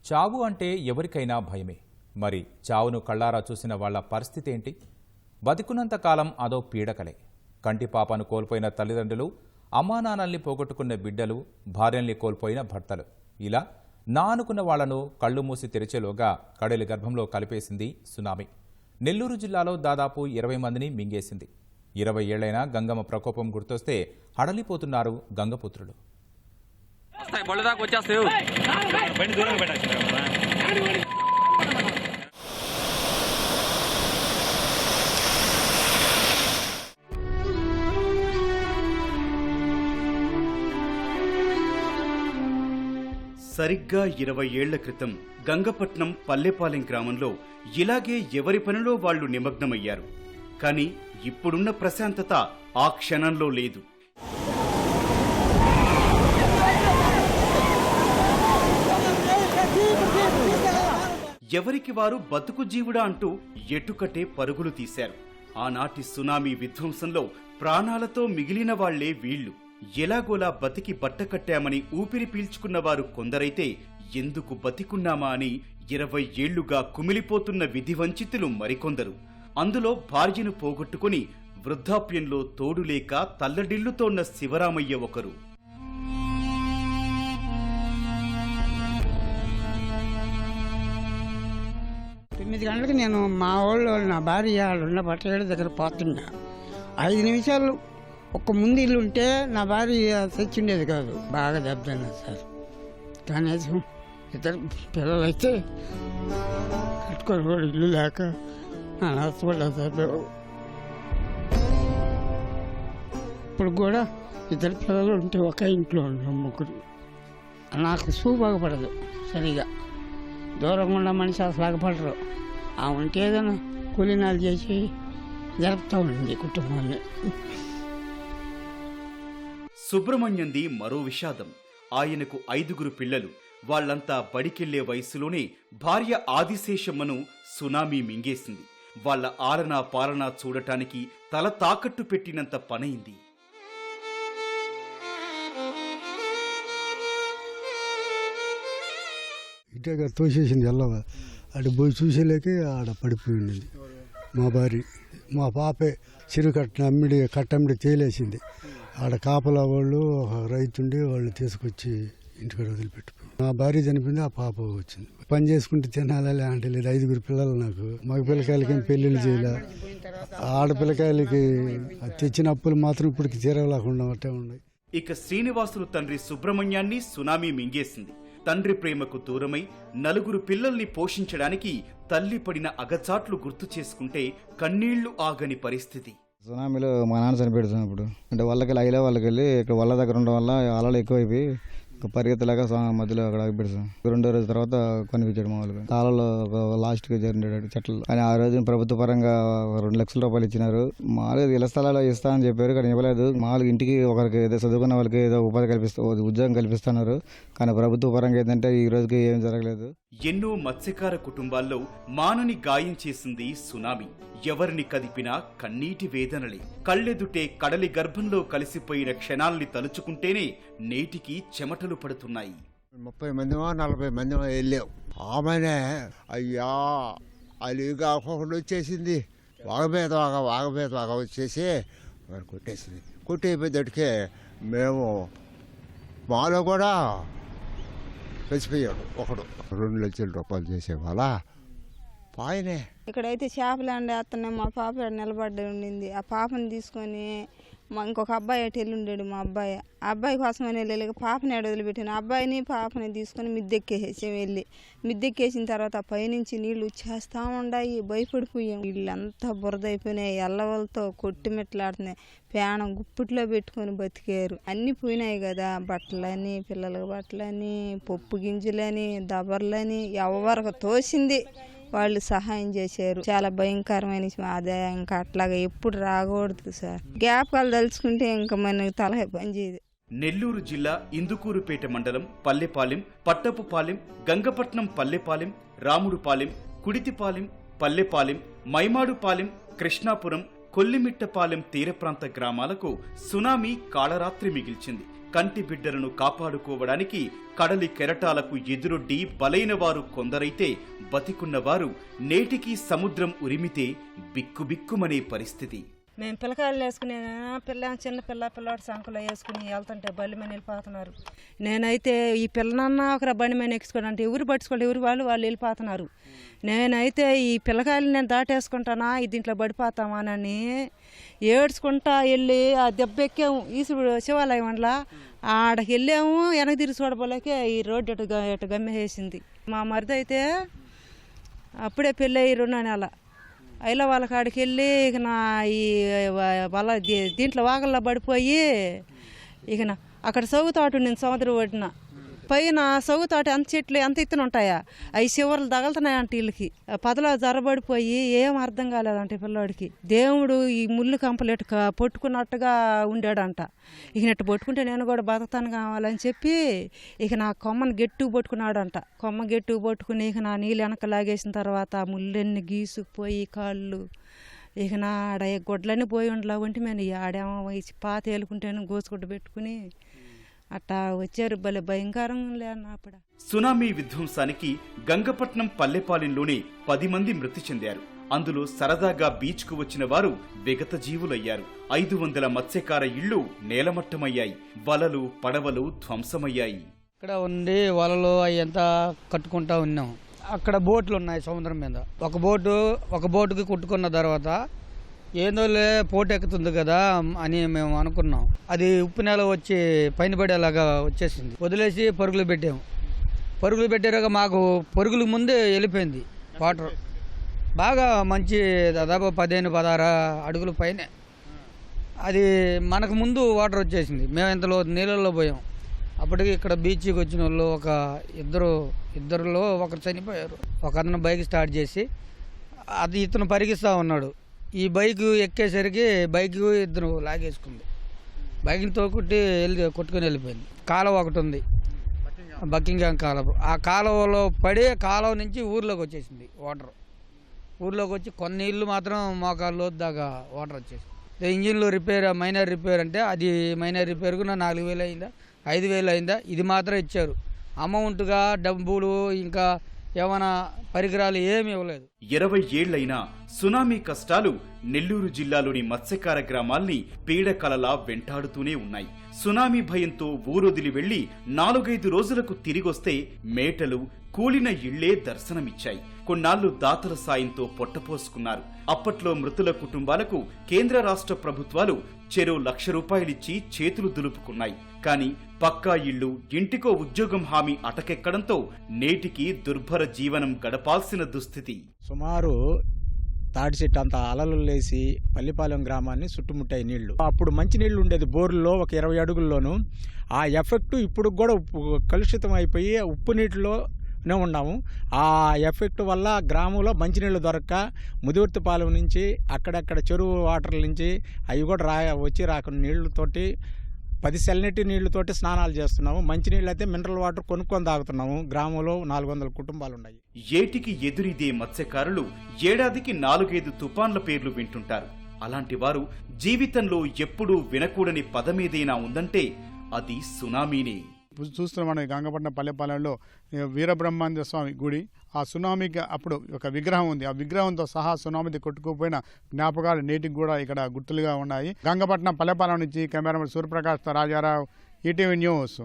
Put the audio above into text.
చావు అంటే ఎవరికైనా భయమే. మరి చావును కళ్ళారా చూసిన వాళ్ల పరిస్థితి ఏంటి? బతికున్నంత కాలం అదో పీడకలే. కంటి పాపను కోల్పోయిన తల్లిదండ్రులు, అమ్మానాన్నల్ని పోగొట్టుకున్న బిడ్డలు, భార్యల్ని కోల్పోయిన భర్తలు, ఇలా నా అనుకున్న వాళ్లను కళ్ళు మూసి తెరిచేలోగా కడలి గర్భంలో కలిపేసింది సునామీ. నెల్లూరు జిల్లాలో దాదాపు 20 మందిని మింగేసింది. 20 ఏళ్లైనా గంగమ్మ ప్రకోపం గుర్తొస్తే హడలిపోతున్నారు గంగపుత్రులు. సరిగ్గా 20 ఏళ్ల క్రితం గంగపట్నం పల్లెపాలెం గ్రామంలో ఇలాగే ఎవరి పనిలో వాళ్లు నిమగ్నమయ్యారు. కానీ ఇప్పుడున్న ప్రశాంతత ఆ క్షణంలో లేదు. ఎవరికి వారు బతుకు జీవుడా అంటూ ఎటుకటే పరుగులు తీశారు. ఆనాటి సునామీ విధ్వంసంలో ప్రాణాలతో మిగిలిన వాళ్లే వీళ్లు. ఎలాగోలా బతికి బట్టకట్టామని ఊపిరి పీల్చుకున్నవారు కొందరైతే ఎందుకు బతికున్నామా అని 20 ఏళ్లుగా కుమిలిపోతున్న విధివంచితులు మరికొందరు. అందులో భార్యను పోగొట్టుకుని వృద్ధాప్యంలో తోడులేక తల్లడిల్లుతోన్న శివరామయ్య ఒకరు. తొమ్మిది గంటలకు నేను మా వాళ్ళు నా భార్య వాళ్ళు ఉన్న బట్టల దగ్గర పోతున్నా. 5 నిమిషాలు ఒక్క ముందు ఇల్లు ఉంటే నా భార్య తెచ్చిండేది కాదు. బాగా దెబ్బతిన్నా సార్. కనీసం ఇద్దరు పిల్లలు అయితే కట్టుకొని కూడా ఇల్లు లేక నేను హాస్పిటల్ సార్. ఇప్పుడు కూడా ఇద్దరు పిల్లలు ఉంటే ఒక ఇంట్లో ఉన్నాం, ముగ్గురు. నాకు బాగుపడదు సరిగా. దూరంగా ఉన్న మనిషి అసలు ఆగపడరు. ఆ ఉంటే ఏదైనా కూలీనాలు చేసి జరుపుతూ ఉంది కుటుంబాన్ని. సుబ్రహ్మణ్యంది మరో విషాదం. ఆయనకు 5గురు పిల్లలు. వాళ్లంతా బడికెళ్లే వయసులోనే భార్య ఆదిశేషమ్మను సునామీ మింగేసింది. వాళ్ల ఆలనా పాలనా చూడటానికి తల తాకట్టు పెట్టినంత పనైంది. ఇటగా తోసేసింది ఎల్లవ. అటు పోయి చూసేలేకే ఆడ పడిపోయింది మా భార్య. మా పాపే చిరుకట్ట కట్టమిడి తేలేసింది. ఆడ కాపలా వాళ్ళు రైతుండి వాళ్ళు తీసుకొచ్చి ఇంటికాడ వదిలిపెట్టిపోయి మా భార్య చనిపోయింది. ఆ పాప వచ్చింది. పని చేసుకుంటే తినాలి అంటే లేదు. 5గురు పిల్లలు నాకు. మగ పిల్లకాయలకి ఏం పెళ్ళిళ్ళు చేయలే. ఆడపిల్లకాయలకి తెచ్చిన అప్పులు మాత్రం ఇప్పటికి తీరలేకుండా అట్టే ఉన్నాయి. ఇక శ్రీనివాసులు తండ్రి సుబ్రహ్మణ్యాన్ని సునామీ మింగేసింది. తండ్రి ప్రేమకు దూరమై 4 పిల్లల్ని పోషించడానికి తల్లి పడిన అగచాట్లు గుర్తు చేసుకుంటే కన్నీళ్లు ఆగని పరిస్థితి. సునామీలో మా నాన్న చనిపెడుతున్నప్పుడు అంటే వాళ్ళకి ఐలా వాళ్ళకి వెళ్ళి ఇక్కడ వాళ్ళ దగ్గర ఉండడం వల్ల అలలు ఎక్కువైపోయి పరిగెత్తలేక మధ్యలో అక్కడ పెడతాం. 2వ రోజు తర్వాత కొనిపించాడు మామూలుగా. కాలంలో లాస్ట్ గా జరిగినాడు చెట్లు. కానీ ఆ రోజు ప్రభుత్వ పరంగా 2 లక్షల రూపాయలు ఇచ్చినారు. మామూలుగా ఇళ్ల స్థలాలు ఇస్తా అని చెప్పారు, కానీ ఇవ్వలేదు. మామూలుగా ఇంటికి ఒకరికి ఏదో చదువుకున్న వాళ్ళకి ఏదో ఉపాధి ఉద్యోగం కల్పిస్తున్నారు. కానీ ప్రభుత్వ పరంగా ఏంటంటే ఈ రోజుకి ఏం జరగలేదు. ఎన్నో మత్స్యకార కుటుంబాల్లో మానని గాయం చేసింది సునామీ. ఎవరిని కదిపినా కన్నీటి వేదనలే. కళ్ళెదుటే కడలి గర్భంలో కలిసిపోయిన క్షణాల్ని తలుచుకుంటేనే నేటికి చెమటలు పడుతున్నాయి. 30 మందిమో 40 మందిమో వెళ్ళావు. ఆమెనే అయ్యా అలిగా ఒక్కొక్కటి వచ్చేసింది. వాగమీద వాగ వచ్చేసి కొట్టేసింది. కొట్టేపోయేటట్టుకే మేము మాలో కూడా చచ్చిపోయాడు ఒకడు. 2 లక్షల రూపాయలు చేసేవాళ్ళ పాయనే. ఇక్కడైతే చేపలు వేస్తున్నాయి. మా పాప నిలబడి ఉండింది. ఆ పాపని తీసుకొని ఇంకొక అబ్బాయి అటు వెళ్ళి ఉండేడు. మా అబ్బాయి ఆ అబ్బాయి కోసమని వెళ్ళలేక పాపని ఏడు వదిలిపెట్టాను. అబ్బాయిని పాపని తీసుకొని మిద్దెక్కేసి వెళ్ళి మిద్దెక్కేసిన తర్వాత పైనుంచి నీళ్లు వచ్చేస్తా ఉన్నాయి. భయపడిపోయాం. వీళ్ళంతా బురద అయిపోయినాయి. ఎల్లవలతో కొట్టిమెట్లాడుతున్నాయి. ప్రాణం గుప్పిట్లో పెట్టుకొని బతికారు. అన్నీ పోయినాయి కదా. బట్టలని, పిల్లల బట్టలని, పప్పు గింజలని, దబర్లని ఎవరికి తోసింది వాళ్ళు సహాయం చేశారు. చాలా భయంకరమైన ఆదాయం. ఇంకా అట్లాగా ఎప్పుడు రాకూడదు సార్. జ్ఞాపకాలు తలుచుకుంటే ఇంకా మనకి తలహై పనిచేయదు. నెల్లూరు జిల్లా ఇందుకూరుపేట మండలం పల్లెపాలెం, పట్టపుపాలెం, గంగపట్నం పల్లెపాలెం, రాముడుపాలెం, కుడితిపాలెం, పల్లెపాలెం, మైమాడుపాలెం, కృష్ణాపురం, కొల్లిమిట్టపాలెం తీర ప్రాంత గ్రామాలకు సునామీ కాళరాత్రి మిగిల్చింది. కంటి బిడ్డలను కాపాడుకోవడానికి కడలి కెరటాలకు ఎదురొడ్డి బలైన వారు కొందరైతే బతికున్నవారు నేటికీ సముద్రం ఉరిమితే బిక్కుబిక్కుమనే పరిస్థితి. మేము పిల్లకాయలు వేసుకుని చిన్న పిల్లాడు సంకలో వేసుకుని వెళ్తుంటే బండి మీద వెళ్ళిపోతున్నారు. నేనైతే ఈ పిల్లనన్నా ఒక బండి మీద ఎక్కించుకోవాలంటే ఎవరు పట్టుకోవాలి, ఎవరు వాళ్ళు వెళ్ళిపోతున్నారు. నేనైతే ఈ పిల్లకాయలు నేను దాటేసుకుంటానా దీంట్లో పడిపోతామానని ఏడ్చుకుంటా వెళ్ళి ఆ దెబ్బ ఎక్కాము. ఈశ్వరుడు శివాలయం అండ్లా ఆడకి వెళ్ళాము. వెనక తిరిగి చూడబోలేకే ఈ రోడ్డు ఎటు గమ్మేసింది. మా మరిది అయితే అప్పుడే పెళ్ళి అయ్యి 2 నెలల అయిలా వాళ్ళ కాడికి వెళ్ళి ఇక నా ఈ వాళ్ళ దీంట్లో వాగల్లో పడిపోయి ఇక అక్కడ సౌగుతాటు నేను సముద్రం ఒడ్డున పైన సౌగుతాటు ఎంత చెట్లు ఎంత ఎత్తున ఉంటాయా అవి చివర్లు తగులుతున్నాయంట వీళ్ళకి. పదలో జరబడిపోయి ఏం అర్థం కాలేదంట పిల్లోడికి. దేవుడు ఈ ముళ్ళు కంపలేటు పొట్టుకున్నట్టుగా ఉండాడంట. ఇక నెట్టు పట్టుకుంటే నేను కూడా బతకతాను కావాలని చెప్పి ఇక నా కొమ్మను గట్టిగా పట్టుకున్నాడంట. కొమ్మ గట్టిగా పట్టుకుని ఇక నా నీళ్ళు వెనక లాగేసిన తర్వాత ముళ్ళన్నీ గీసుకుపోయి కాళ్ళు ఇక నా ఆడ గొడ్లన్నీ పోయి ఉండలా ఒంటి మీద ఆడేమో పాత ఏలుకుంటేనే గోసుగుడ్డ పెట్టుకుని అట్టా వచ్చారు. భలే భయంకరంగా లేనప్పుడు. సునామీ విధ్వంసానికి గంగపట్నం పల్లెపాలెంలోనే 10 మంది మృతి చెందారు. అందులో సరదాగా బీచ్కు వచ్చిన వారు విగత జీవులయ్యారు. 500 మత్స్యకార ఇళ్లు నేలమట్టమయ్యాయి. వలలు పడవలు ధ్వంసమయ్యాయి. ఇక్కడ ఉండి వలలు అయ్యంతా కట్టుకుంటా ఉన్నాం. అక్కడ బోట్లు ఉన్నాయి సముద్రం మీద. ఒక బోటుకి కుట్టుకున్న తర్వాత ఏందోలే పోటు ఎక్కుతుంది కదా అని మేము అనుకున్నాం. అది ఉప్పు నేల వచ్చి పైన పడేలాగా వచ్చేసింది. వదిలేసి పరుగులు పెట్టాము. పరుగులు పెట్టాక మాకు పరుగులు ముందే వెళ్ళిపోయింది వాటర్. బాగా మంచి దాదాపు 15-16 అడుగుల పైనే అది మనకు ముందు వాటర్ వచ్చేసింది. మేము ఇంతలో నీళ్ళల్లో పోయాం. అప్పటికి ఇక్కడ బీచ్కి వచ్చిన వాళ్ళు ఇద్దరులో ఒకరు చనిపోయారు. ఒక అతను బైక్ స్టార్ట్ చేసి అది ఇతను పరిగిస్తూ ఉన్నాడు. ఈ బైక్ ఎక్కేసరికి బైక్ ఇద్దరు లాగేసుకుంది. బైక్ని కొట్టుకొని వెళ్ళిపోయింది. కాలువ ఒకటి ఉంది, బకింగ్హామ్ కాలువ. ఆ కాలువలో పడి కాలువ నుంచి ఊర్లోకి వచ్చేసింది వాటర్. ఊర్లోకి వచ్చి కొన్ని ఇళ్ళు మాత్రం మోకాళ్ళ లోతు దాకా వాటర్ వచ్చేసింది. ఇంజిన్లో మైనర్ రిపేర్ అంటే అది మైనర్ రిపేర్కు 4,000 అయిందా 5,000 అయిందా ఇది మాత్రం ఇచ్చారు. అమౌంట్గా డబ్బులు ఇంకా ఏమైనా పరికరాలు ఏమి ఇవ్వలేదు. 20 ఏళ్లైనా సునామీ కష్టాలు నెల్లూరు జిల్లాలోని మత్స్యకార గ్రామాల్ని పీడకలలా వెంటాడుతూనే ఉన్నాయి. సునామీ భయంతో ఊరొదిలి వెళ్లి 4-5 రోజులకు తిరిగొస్తే మేటలు కూలిన ఇళ్లే దర్శనమిచ్చాయి. కొన్నాళ్లు దాతల సాయంతో పొట్టపోసుకున్నారు. అప్పట్లో మృతుల కుటుంబాలకు కేంద్ర రాష్ట్ర ప్రభుత్వాలు చెరో ₹1,00,000 చేతులు దులుపుకున్నాయి. కానీ పక్కా ఇళ్లు, ఇంటికో ఉద్యోగం హామీ అటకెక్కడంతో నేటికి దుర్భర జీవనం గడపాల్సిన దుస్థితి. సుమారు తాటి చెట్టు అంత అలలు లేసి పల్లిపాలెం గ్రామాన్ని చుట్టుముట్టాయి నీళ్లు. అప్పుడు మంచి నీళ్లు ఉండేది బోర్లలో ఒక 20 అడుగుల్లోనూ. ఆ ఎఫెక్ట్ ఇప్పుడు కూడా కలుషితం అయిపోయి ఉప్పు నీటిలోనే ఉన్నాము. ఆ ఎఫెక్ట్ వల్ల గ్రామంలో మంచినీళ్ళు దొరక్క ముదివర్తిపాలెం నుంచి అక్కడక్కడ చెరువు వాటర్ల నుంచి అవి కూడా వచ్చి రాకుండా నీళ్లతోటి 10 సెల్నెట్టి నీళ్లతోటి స్నానాలు చేస్తున్నాము. మంచినీళ్ళు అయితే మినరల్ వాటర్ కొనుక్కొని తాగుతున్నాము. గ్రామంలో 400 కుటుంబాలు ఉన్నాయి. ఏటికి ఎదురిదే మత్స్యకారులు ఏడాదికి 4-5 తుఫాన్ల పేర్లు వింటుంటారు. అలాంటి వారు జీవితంలో ఎప్పుడూ వినకూడని పదమేదైనా ఉందంటే అది సునామీనే. చూస్తున్నాం మనం గంగపట్నం పల్లెపాలెంలో వీరబ్రహ్మాంజ స్వామి గుడి. ఆ సునామీకి అప్పుడు ఒక విగ్రహం ఉంది. ఆ విగ్రహంతో సహా సునామీది కొట్టుకుపోయిన జ్ఞాపకాలు నేటికి కూడా ఇక్కడ గుర్తులుగా ఉన్నాయి. గంగపట్నం పల్లెపాలెం నుంచి cameraman Suryaprakash Rajarao, ETV news.